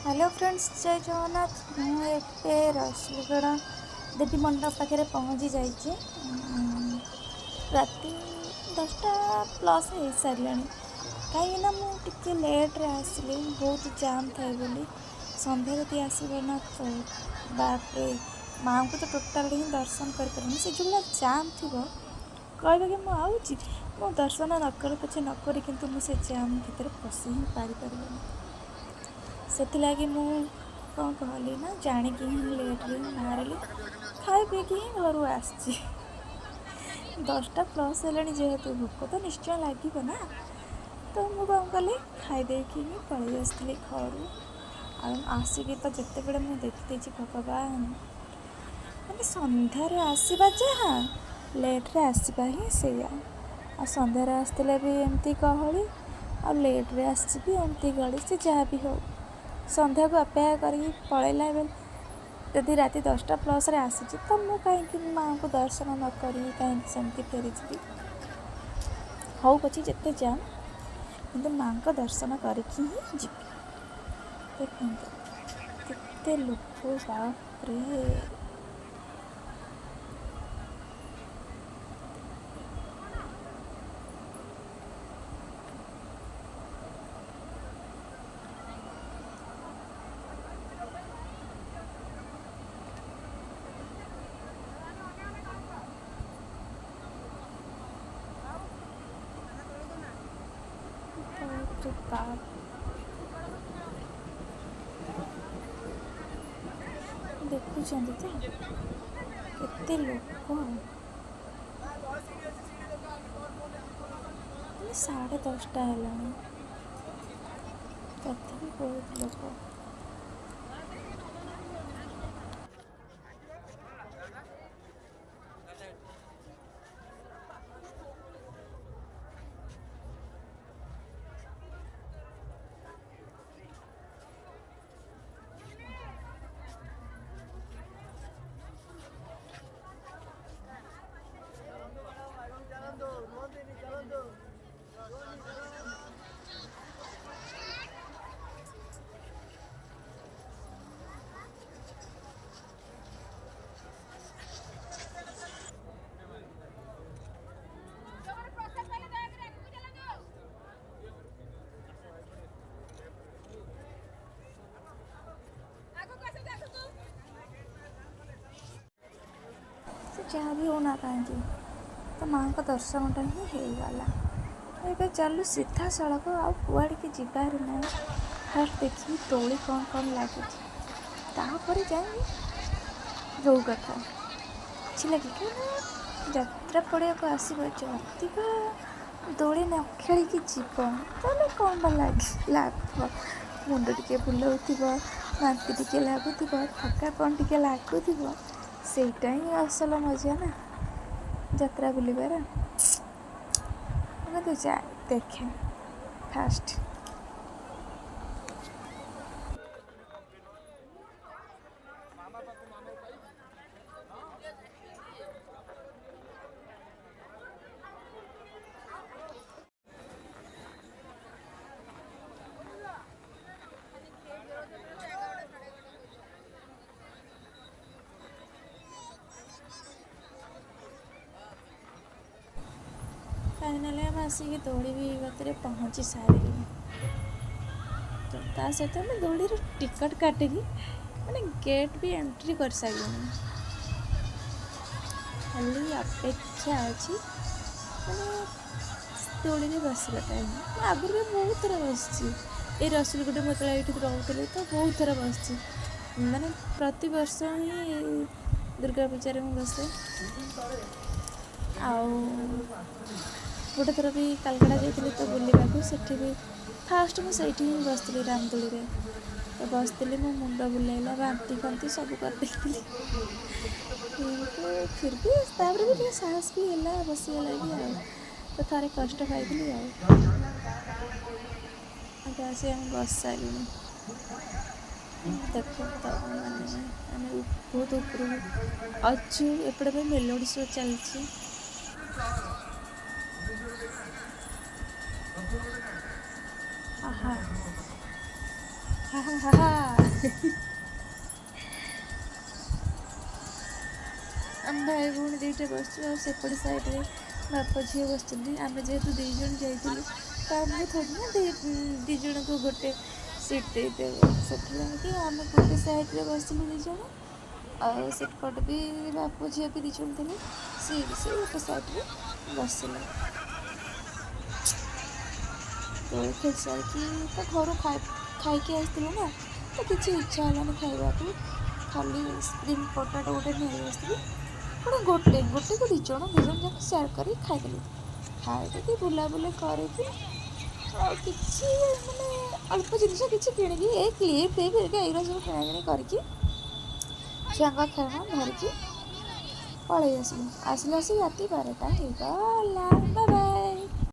Hello friends, जय जगन्नाथ। मुझे रसुलगड़ देवी मंडप पाखे पहुँची जाइए। राति 10टा प्लस हो सारे कहीं मुझे लेट्रे आसली, बहुत जाम थाए बोली संध्या राति आसबार ना तो बापरे माँ को तो टोटाल ही दर्शन कर से जो भाई जाम थी कह कि मुझे मो दर्शन नक पछे नक कि मुझे जाम भितर पशि ही पारि से कौन कहली ना जाणिकी ही लेट्रे बाहर खाई पीकि ही घर आसी 10टा प्लस है जेहेतु भोक तो निश्चय लगे ना, तो मुझे कौन कली खाईदे कि पलि आसती घर आसिकी तो जिते बड़े मुझे देखी भगवान मैंने संध्यार आसवा जहाँ लेट्रे आसवा ही से संध्यार आसते भी एमती गहली आ लेट्रे आसबी एमती गहली से जहाँ भी हो संध्या को अपेक्षा करी पलैला बेल यदि राति 10टा प्लस आसी तो मुझे कहीं माँ को दर्शन न करी कहीं सेमती फेरीजी हो पचे जिते जाम कि माँ को दर्शन करके ही जी। देखते केते लोक बापरे बाप देखुं तो केते लोक 10:30 है तथापि बहुत लोक जहाँ भी होना कहीं तो माँ का दर्शनटा ही होगला। ये चलू सीधा सड़क आड़ के जीवार ना फास्ट देखी दौड़ी कौन कौन लगे जाए जो कथा अच्छी लगे कि यात्रा पड़िया को आसब अधिक दौड़ी न खेल जीव तो कौन बा लगे मुंड टे बुलाऊ बांति टे लगुव थकापन टे लगुव सेटा ही असल मजा ना यात्रा बुलबार तो जाए देखे फास्ट फाइनाली हम आसिक दौड़ी भी गति पहुँची सारे तो ता सहित आम दौड़ी टिकट काटिकी मैंने गेट भी एंट्री कर सारे खाली अपेक्षा अच्छी मैंने दौड़ी में बसवा टाइम आगुरी भी बहुत थर बस ये रसुलगड़ मुझे ये रोली तो बहुत थर बस मैंने प्रति वर्ष ही दुर्गा पूजा में बसे गोटे थर भी कालकाटा जाइए तो बुलवाक से भी फास्ट मुझे ही बसती रामदोली तो बसती मो मुंड बुलाइला बांति फांति सब करदे फिर भी तापर भी साहस भी है बसीगला भी तो थे कष्ट पाई आगे हम बस सारे देख तो मैंने बहुत ऊपर अच्छु एपटे भी मेलोडी शो चलती आहा हा हा हा ଆମ ଭାଇ ଭଉଣୀ ଦୁଇଟା ବସିଛୁ ଆଉ ସେପଟେ ସାଇଡ଼୍ରେ ବାପ ଝିଅ ବସିଛନ୍ତି। ଆମେ ଯେହେତୁ 2 ଜଣ ଯାଇଥିଲୁ ତ ଆମକୁ ଥୋଡ଼ି ନା 2 ଜଣଙ୍କୁ ଗୋଟେ ସିଟ୍ ଦେଇଦେବେ, ସେଥିଲାଗି ଆମେ ଗୋଟେ ସାଇଡ଼୍ରେ ବସିଲୁ 2 ଜଣ, ଆଉ ସେପଟେ ବି ବାପ ଝିଅ ବି 2 ଜଣ ଥିଲେ, ସିଏ ବି ସେ ଗୋଟେ ସାଇଡ଼୍ରେ ବସିଲେ। ଦୋଳି ଖେଳି ସାରିକି ତ ଘରୁ ଖାଇକି ଆସିଥିଲୁ ନା, ତ କିଛି ଇଚ୍ଛା ହେଲାନି ଖାଇବାକୁ, ଖାଲି ସ୍ପ୍ରିଙ୍ଗ ପଟାଟୋ ଗୋଟେ ନେଇ ଆସିଥିଲି, ପୁଣି ଗୋଟେକୁ 2 ଜଣ ଯାକ ସେୟାର କରିକି ଖାଇଦେଲୁ। ଖାଇଦେଇକି ବୁଲାବୁଲି କରିକି ଆଉ କିଛି ମାନେ ଅଳ୍ପ ଜିନିଷ କିଛି କିଣିକି ଏ କ୍ଲିପ୍ ଫ୍ଲିପ୍ ଏଗୁଡ଼ା ସବୁ କିଣାକିଣି କରିକି ଛୁଆଙ୍କ ଖେଳନା ଧରିକି ପଳେଇ ଆସିଲୁ। ଆସିଲା ରାତି 12ଟା ହେଇଗଲା।